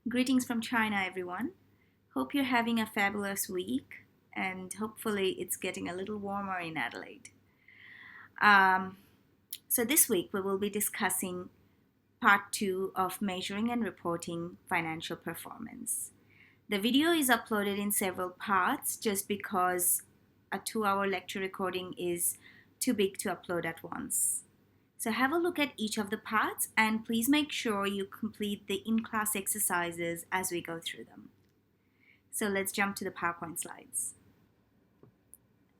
Greetings from China, everyone. Hope you're having a fabulous week, and hopefully, it's getting a little warmer in Adelaide. Um, so, this week we will be discussing part two of measuring and reporting financial performance. The video is uploaded in several parts just because a 2 hour lecture recording is too big to upload at once. So have a look at each of the parts and please make sure you complete the in-class exercises as we go through them. So let's jump to the PowerPoint slides.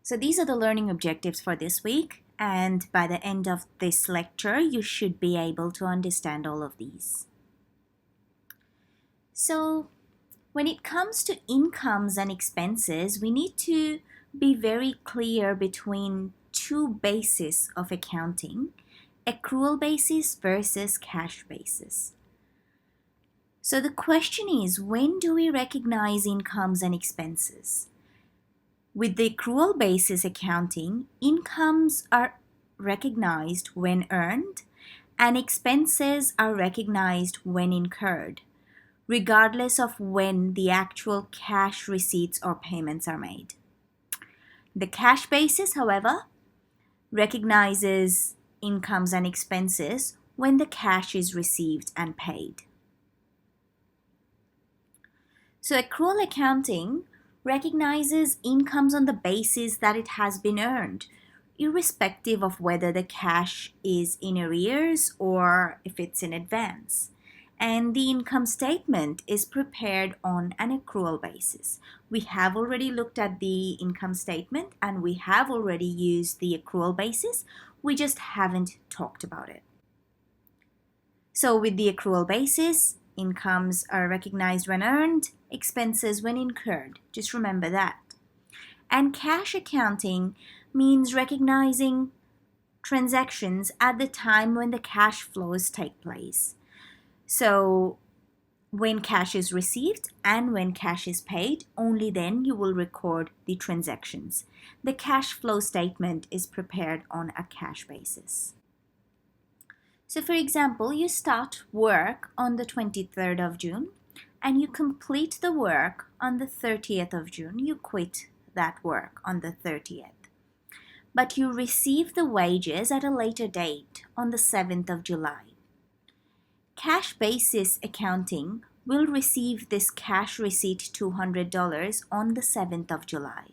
So these are the learning objectives for this week, and by the end of this lecture, you should be able to understand all of these. So when it comes to incomes and expenses, we need to be very clear between two bases of accounting: accrual basis versus cash basis. So the question is, when do we recognize incomes and expenses? With the accrual basis accounting, incomes are recognized when earned and expenses are recognized when incurred, regardless of when the actual cash receipts or payments are made. The cash basis, however, recognizes incomes and expenses when the cash is received and paid. So accrual accounting recognizes incomes on the basis that it has been earned, irrespective of whether the cash is in arrears or if it's in advance. And the income statement is prepared on an accrual basis. We have already looked at the income statement and we have already used the accrual basis. We just haven't talked about it. So with the accrual basis, incomes are recognized when earned, expenses when incurred. Just remember that. And cash accounting means recognizing transactions at the time when the cash flows take place. So when cash is received and when cash is paid, only then you will record the transactions. The cash flow statement is prepared on a cash basis. So for example, you start work on the 23rd of June and you complete the work on the 30th of June. You quit that work on the 30th. But you receive the wages at a later date on the 7th of July. Cash basis accounting will receive this cash receipt $200 on the 7th of July.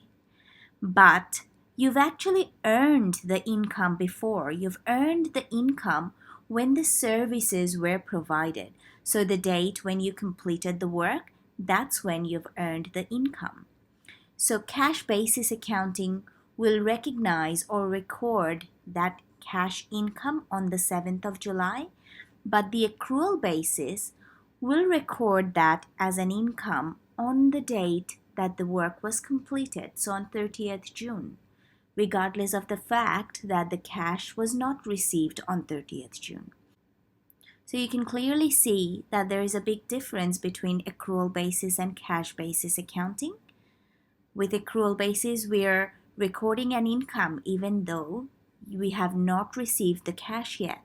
But you've actually earned the income before. You've earned the income when the services were provided. So the date when you completed the work, that's when you've earned the income. So cash basis accounting will recognize or record that cash income on the 7th of July, but the accrual basis will record that as an income on the date that the work was completed, so on 30th June, regardless of the fact that the cash was not received on 30th June. So you can clearly see that there is a big difference between accrual basis and cash basis accounting. With accrual basis, we're recording an income even though we have not received the cash yet.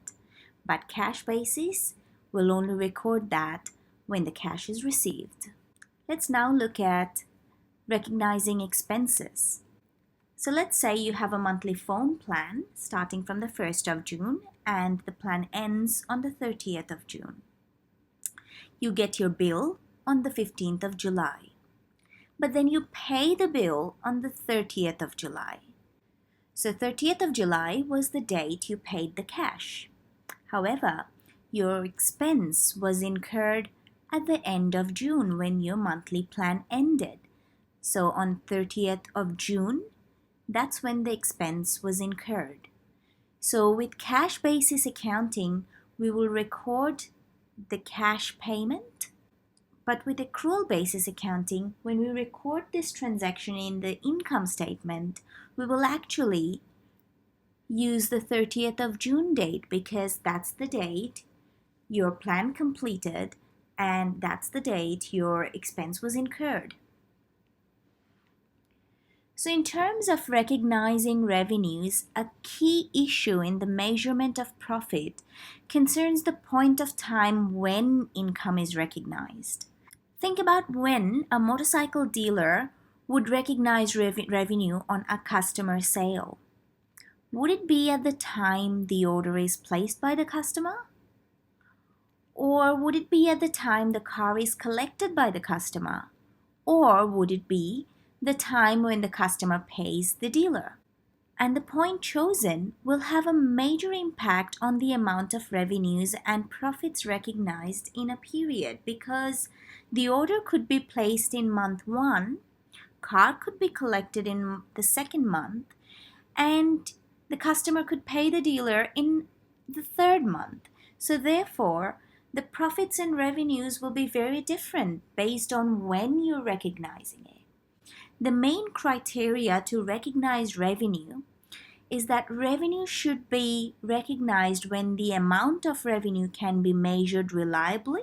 But cash basis will only record that when the cash is received. Let's now look at recognizing expenses. So let's say you have a monthly phone plan starting from the 1st of June and the plan ends on the 30th of June. You get your bill on the 15th of July, but then you pay the bill on the 30th of July. So 30th of July was the date you paid the cash. However, your expense was incurred at the end of June when your monthly plan ended. So on 30th of June, that's when the expense was incurred. So with cash basis accounting, we will record the cash payment. But with accrual basis accounting, when we record this transaction in the income statement, we will actually use the 30th of June date because that's the date your plan completed and that's the date your expense was incurred. So in terms of recognizing revenues, a key issue in the measurement of profit concerns the point of time when income is recognized. Think about when a motorcycle dealer would recognize revenue on a customer sale. Would it be at the time the order is placed by the customer? Or would it be at the time the car is collected by the customer? Or would it be the time when the customer pays the dealer? And the point chosen will have a major impact on the amount of revenues and profits recognized in a period, because the order could be placed in month 1, car could be collected in the second month, and the customer could pay the dealer in the third month. So therefore, the profits and revenues will be very different based on when you're recognizing it. The main criteria to recognize revenue is that revenue should be recognized when the amount of revenue can be measured reliably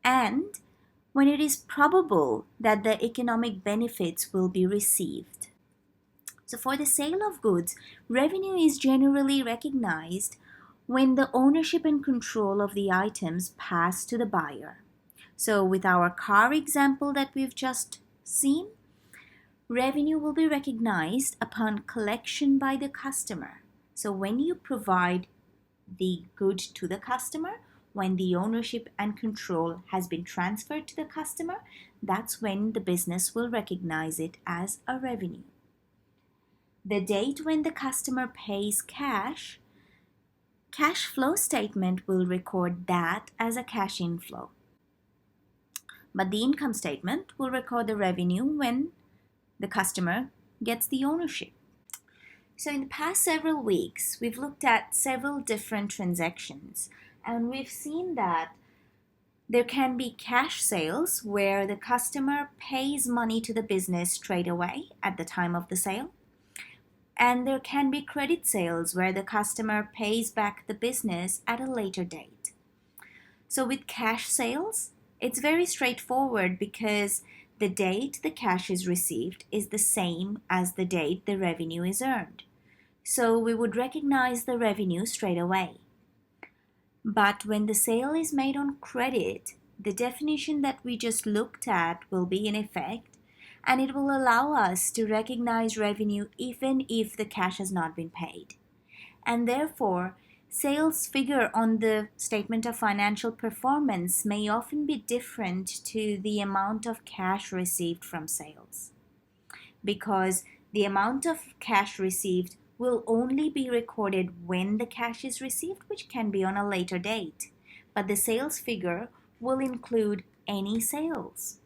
and when it is probable that the economic benefits will be received. So for the sale of goods, revenue is generally recognized when the ownership and control of the items pass to the buyer. So with our car example that we've just seen, revenue will be recognized upon collection by the customer. So when you provide the good to the customer, when the ownership and control has been transferred to the customer, that's when the business will recognize it as a revenue. The date when the customer pays cash flow statement will record that as a cash inflow. But the income statement will record the revenue when the customer gets the ownership. So in the past several weeks, we've looked at several different transactions, and we've seen that there can be cash sales where the customer pays money to the business straight away at the time of the sale. And there can be credit sales where the customer pays back the business at a later date. So with cash sales, it's very straightforward because the date the cash is received is the same as the date the revenue is earned. So we would recognize the revenue straight away. But when the sale is made on credit, the definition that we just looked at will be in effect, and it will allow us to recognize revenue even if the cash has not been paid. And therefore, sales figure on the statement of financial performance may often be different to the amount of cash received from sales, because the amount of cash received will only be recorded when the cash is received, which can be on a later date. But the sales figure will include any sales.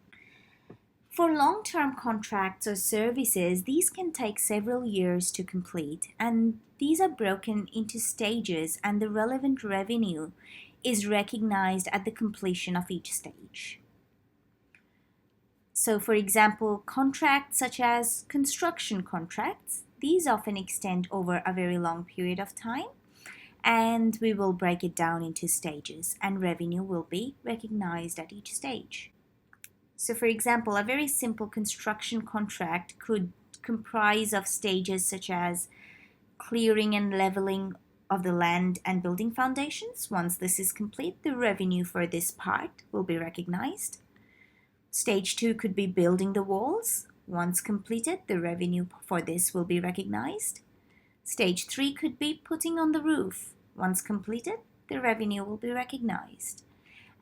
For long-term contracts or services, these can take several years to complete, and these are broken into stages, and the relevant revenue is recognized at the completion of each stage. So, for example, contracts such as construction contracts, these often extend over a very long period of time, and we will break it down into stages, and revenue will be recognized at each stage. So for example, a very simple construction contract could comprise of stages such as clearing and leveling of the land and building foundations. Once this is complete, the revenue for this part will be recognized. Stage 2 could be building the walls. Once completed, the revenue for this will be recognized. Stage 3 could be putting on the roof. Once completed, the revenue will be recognized.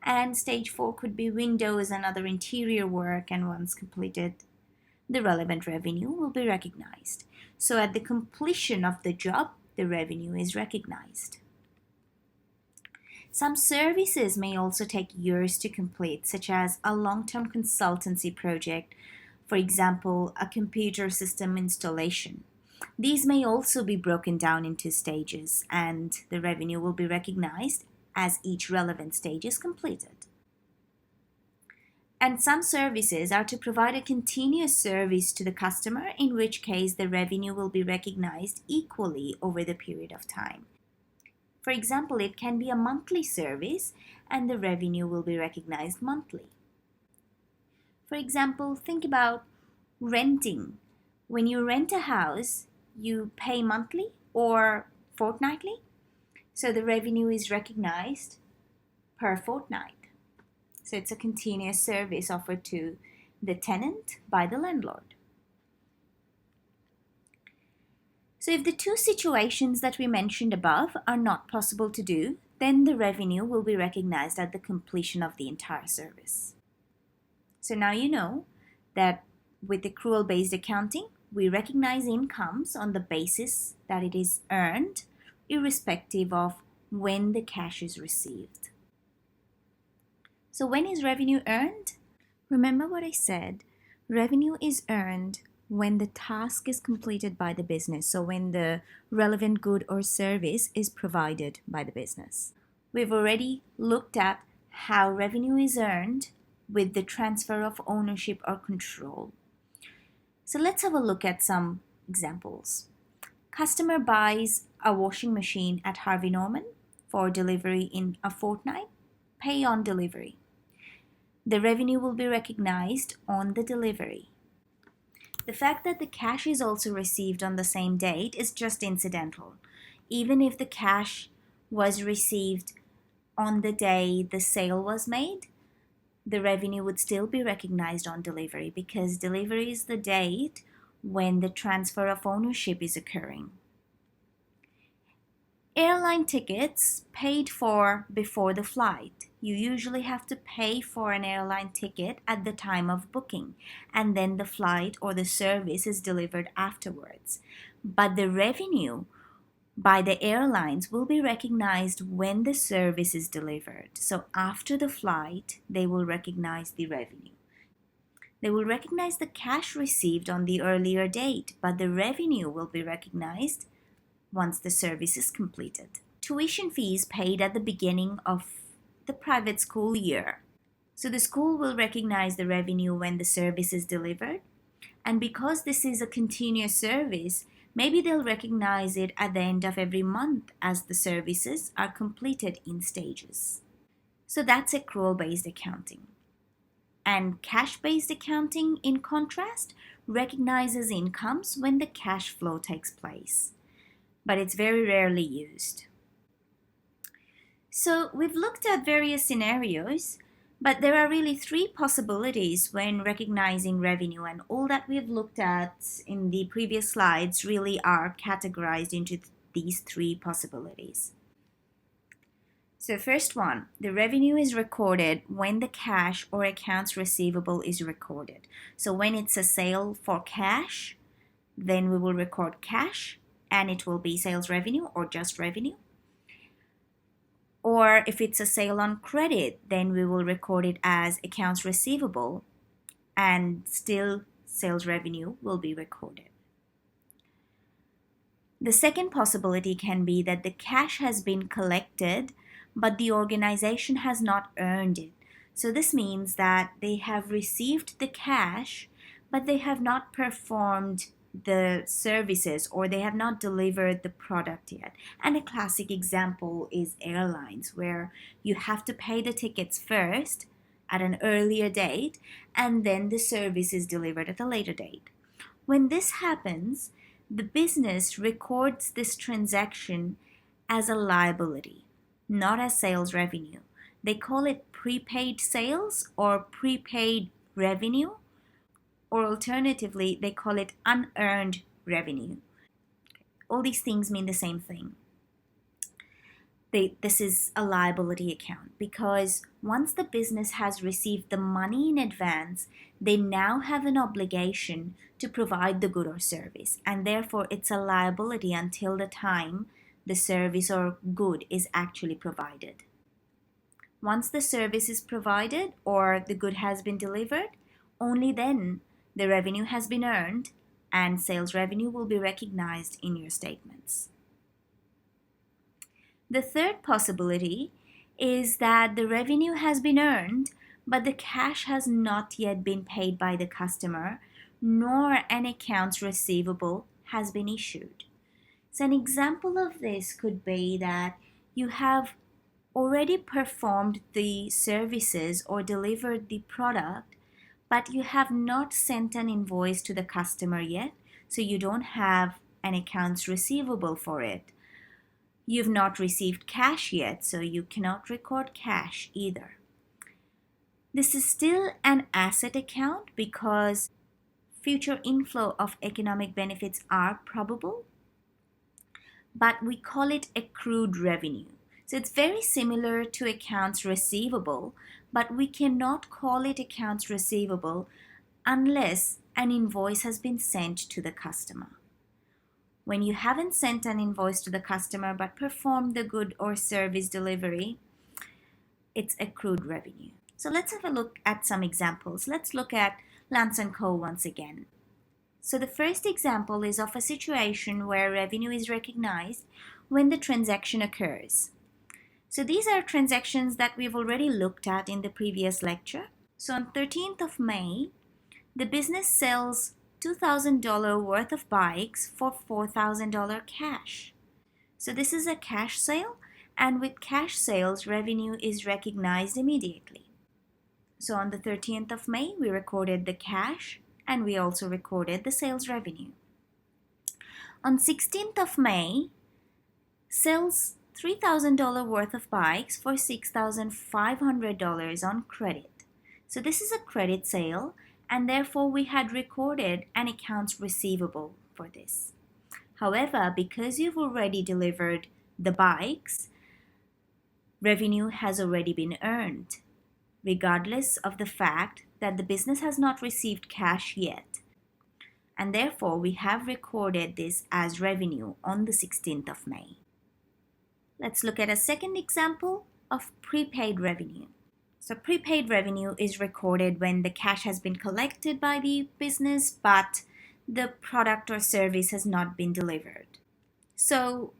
And stage 4 could be windows and other interior work, and once completed, the relevant revenue will be recognized. So at the completion of the job, the revenue is recognized. Some services may also take years to complete, such as a long-term consultancy project, for example, a computer system installation. These may also be broken down into stages, and the revenue will be recognized as each relevant stage is completed. And some services are to provide a continuous service to the customer, in which case the revenue will be recognized equally over the period of time. For example, it can be a monthly service and the revenue will be recognized monthly. For example, think about renting. When you rent a house, you pay monthly or fortnightly. So the revenue is recognized per fortnight. So it's a continuous service offered to the tenant by the landlord. So if the two situations that we mentioned above are not possible to do, then the revenue will be recognized at the completion of the entire service. So now you know that with accrual-based accounting, we recognize incomes on the basis that it is earned, irrespective of when the cash is received. So when is revenue earned? Remember what I said. Revenue is earned when the task is completed by the business, so when the relevant good or service is provided by the business. We've already looked at how revenue is earned with the transfer of ownership or control. So let's have a look at some examples. Customer buys a washing machine at Harvey Norman for delivery in a fortnight. Pay on delivery. The revenue will be recognized on the delivery. The fact that the cash is also received on the same date is just incidental. Even if the cash was received on the day the sale was made, the revenue would still be recognized on delivery because delivery is the date when the transfer of ownership is occurring. Airline tickets paid for before the flight. You usually have to pay for an airline ticket at the time of booking, and then the flight or the service is delivered afterwards. But the revenue by the airlines will be recognized when the service is delivered. So after the flight, they will recognize the revenue. They will recognize the cash received on the earlier date, but the revenue will be recognized once the service is completed. Tuition fees paid at the beginning of the private school year. So the school will recognize the revenue when the service is delivered. And because this is a continuous service, maybe they'll recognize it at the end of every month as the services are completed in stages. So that's accrual-based accounting. And cash-based accounting, in contrast, recognizes incomes when the cash flow takes place, but it's very rarely used. So we've looked at various scenarios, but there are really three possibilities when recognizing revenue, and all that we've looked at in the previous slides really are categorized into these three possibilities. So first one, the revenue is recorded when the cash or accounts receivable is recorded. So when it's a sale for cash, then we will record cash and it will be sales revenue or just revenue. Or if it's a sale on credit, then we will record it as accounts receivable and still sales revenue will be recorded. The second possibility can be that the cash has been collected, but the organization has not earned it. So this means that they have received the cash, but they have not performed the services or they have not delivered the product yet. And a classic example is airlines, where you have to pay the tickets first at an earlier date and then the service is delivered at a later date. When this happens, the business records this transaction as a liability, not as sales revenue. They call it prepaid sales or prepaid revenue, or alternatively, they call it unearned revenue. All these things mean the same thing. This is a liability account because once the business has received the money in advance, they now have an obligation to provide the good or service, and therefore it's a liability until the time the service or good is actually provided. Once the service is provided or the good has been delivered, only then the revenue has been earned and sales revenue will be recognized in your statements. The third possibility is that the revenue has been earned, but the cash has not yet been paid by the customer, nor an accounts receivable has been issued. So an example of this could be that you have already performed the services or delivered the product, but you have not sent an invoice to the customer yet, so you don't have an accounts receivable for it. You've not received cash yet, so you cannot record cash either. This is still an asset account because future inflow of economic benefits are probable, but we call it accrued revenue. So it's very similar to accounts receivable, but we cannot call it accounts receivable unless an invoice has been sent to the customer. When you haven't sent an invoice to the customer but performed the good or service delivery, it's accrued revenue. So let's have a look at some examples. Let's look at Lance & Co. once again. So the first example is of a situation where revenue is recognized when the transaction occurs. So these are transactions that we've already looked at in the previous lecture. So on 13th of May, the business sells $2,000 worth of bikes for $4,000 cash. So this is a cash sale, and with cash sales, revenue is recognized immediately. So on the 13th of May, we recorded the cash and we also recorded the sales revenue. On 16th of May, sells $3,000 worth of bikes for $6,500 on credit. So this is a credit sale, and therefore we had recorded an accounts receivable for this. However, because you've already delivered the bikes, revenue has already been earned, regardless of the fact that the business has not received cash yet. And therefore, we have recorded this as revenue on the 16th of May. Let's look at a second example of prepaid revenue. So prepaid revenue is recorded when the cash has been collected by the business, but the product or service has not been delivered. So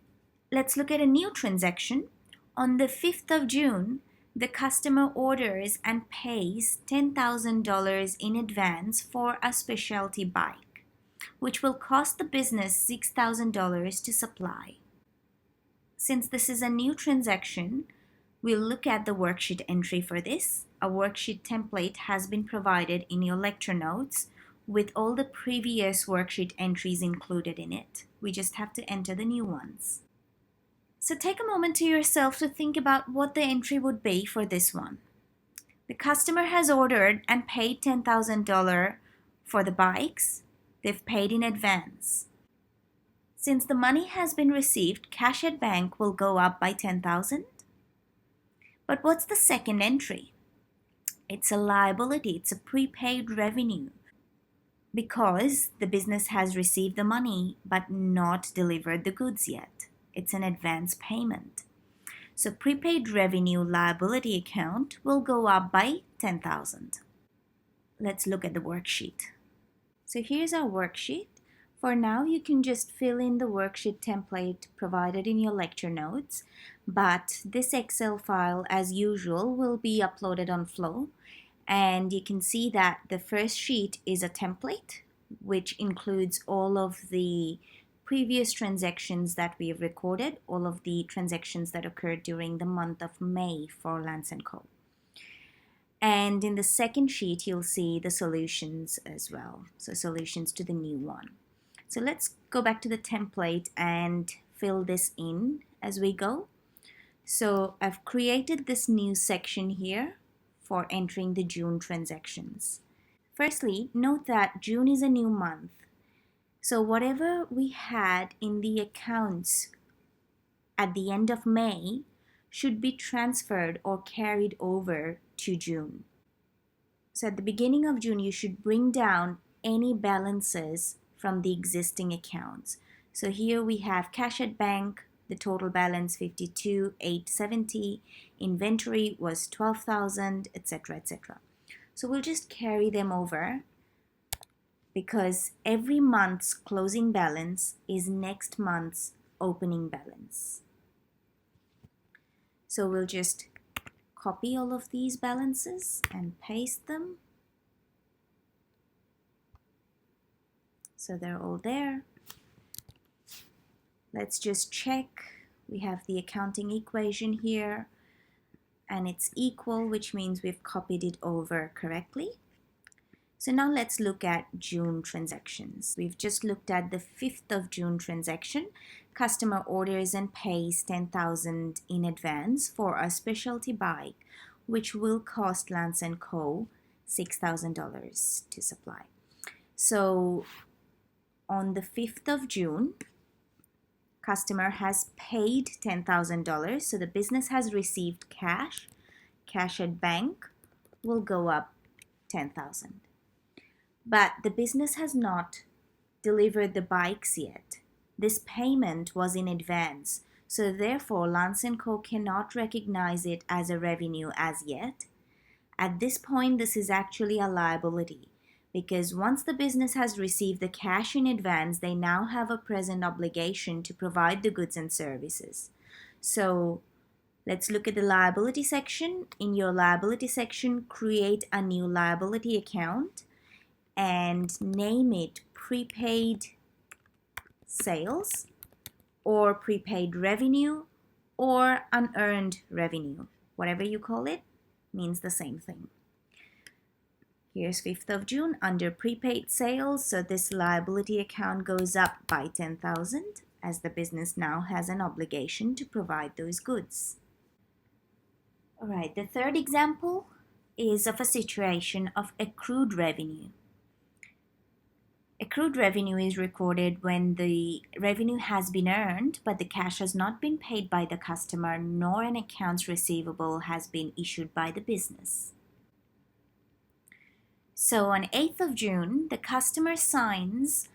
let's look at a new transaction. On the 5th of June, the customer orders and pays $10,000 in advance for a specialty bike, which will cost the business $6,000 to supply. Since this is a new transaction, we'll look at the worksheet entry for this. A worksheet template has been provided in your lecture notes with all the previous worksheet entries included in it. We just have to enter the new ones. So take a moment to yourself to think about what the entry would be for this one. The customer has ordered and paid $10,000 for the bikes. They've paid in advance. Since the money has been received, cash at bank will go up by $10,000. But what's the second entry? It's a liability. It's a prepaid revenue because the business has received the money but not delivered the goods yet. It's an advance payment. So prepaid revenue liability account will go up by $10,000. Let's look at the worksheet. So here's our worksheet. For now, you can just fill in the worksheet template provided in your lecture notes, but this Excel file, as usual, will be uploaded on Flow, and you can see that the first sheet is a template, which includes all of the previous transactions that we have recorded, all of the transactions that occurred during the month of May for Lance & Co. And in the second sheet, you'll see the solutions as well, so solutions to the new one. So let's go back to the template and fill this in as we go. So I've created this new section here for entering the June transactions. Firstly, note that June is a new month. So whatever we had in the accounts at the end of May should be transferred or carried over to June. So at the beginning of June, you should bring down any balances from the existing accounts. So here we have cash at bank, the total balance $52,870, inventory was $12,000, etc., etc. So we'll just carry them over because every month's closing balance is next month's opening balance. So we'll just copy all of these balances and paste them. So they're all there. Let's just check. We have the accounting equation here, and it's equal, which means we've copied it over correctly. So now let's look at June transactions. We've just looked at the 5th of June transaction. Customer orders and pays $10,000 in advance for a specialty bike, which will cost Lance & Co. $6,000 to supply. So on the 5th of June, customer has paid $10,000, so the business has received cash. Cash at bank will go up $10,000. But the business has not delivered the bikes yet. This payment was in advance, so therefore Lance & Co. cannot recognize it as a revenue as yet. At this point, this is actually a liability, because once the business has received the cash in advance, they now have a present obligation to provide the goods and services. So let's look at the liability section. In your liability section, create a new liability account and name it prepaid sales or prepaid revenue or unearned revenue. Whatever you call it means the same thing. Here's 5th of June under prepaid sales, so this liability account goes up by $10,000 as the business now has an obligation to provide those goods. All right, the third example is of a situation of accrued revenue. Accrued revenue is recorded when the revenue has been earned, but the cash has not been paid by the customer, nor an accounts receivable has been issued by the business. So on 8th of June, the customer signs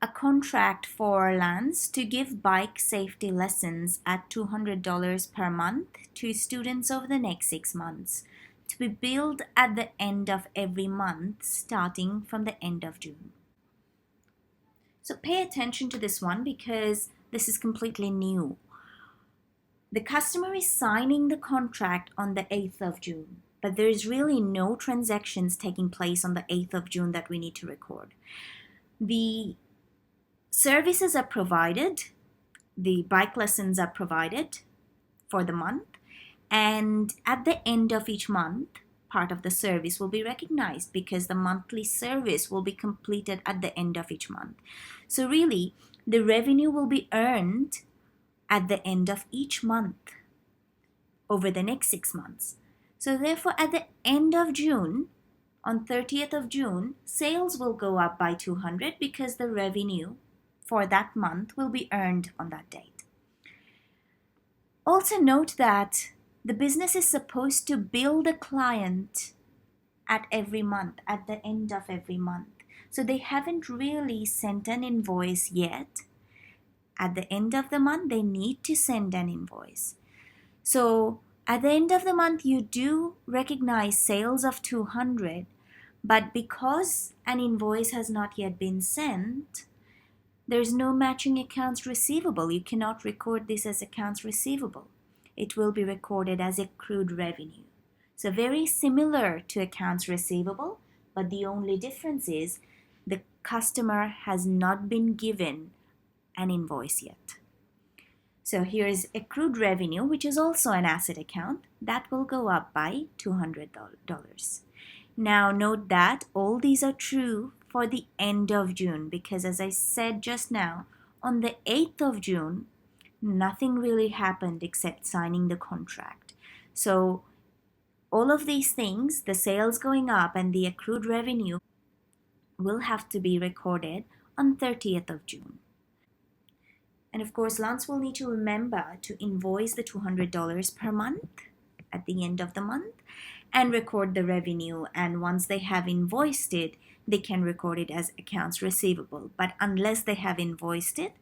a contract for Lance to give bike safety lessons at $200 per month to students over the next 6 months, to be billed at the end of every month starting from the end of June. So pay attention to this one because this is completely new. The customer is signing the contract on the 8th of June, but there is really no transactions taking place on the 8th of June that we need to record. The services are provided, the bike lessons are provided for the month, and at the end of each month, part of the service will be recognized because the monthly service will be completed at the end of each month. So really, the revenue will be earned at the end of each month over the next 6 months. So therefore, at the end of June, on 30th of June, sales will go up by 200 because the revenue for that month will be earned on that date. Also note that the business is supposed to bill the client at every month, at the end of every month. So they haven't really sent an invoice yet. At the end of the month, they need to send an invoice. So at the end of the month, you do recognize sales of 200, but because an invoice has not yet been sent, there's no matching accounts receivable. You cannot record this as accounts receivable. It will be recorded as accrued revenue. So very similar to accounts receivable, but the only difference is the customer has not been given an invoice yet. So here is accrued revenue, which is also an asset account. That will go up by $200. Now note that all these are true for the end of June because as I said just now, on the 8th of June, nothing really happened except signing the contract. So all of these things, the sales going up and the accrued revenue, will have to be recorded on 30th of June. And of course, Lance will need to remember to invoice the $200 per month at the end of the month and record the revenue. And once they have invoiced it, they can record it as accounts receivable. But unless they have invoiced it,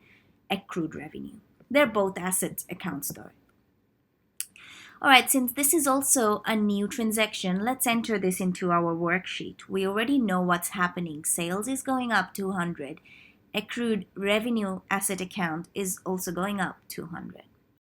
accrued revenue. They're both asset accounts though. All right, since this is also a new transaction, let's enter this into our worksheet. We already know what's happening. Sales is going up 200. Accrued revenue asset account is also going up 200.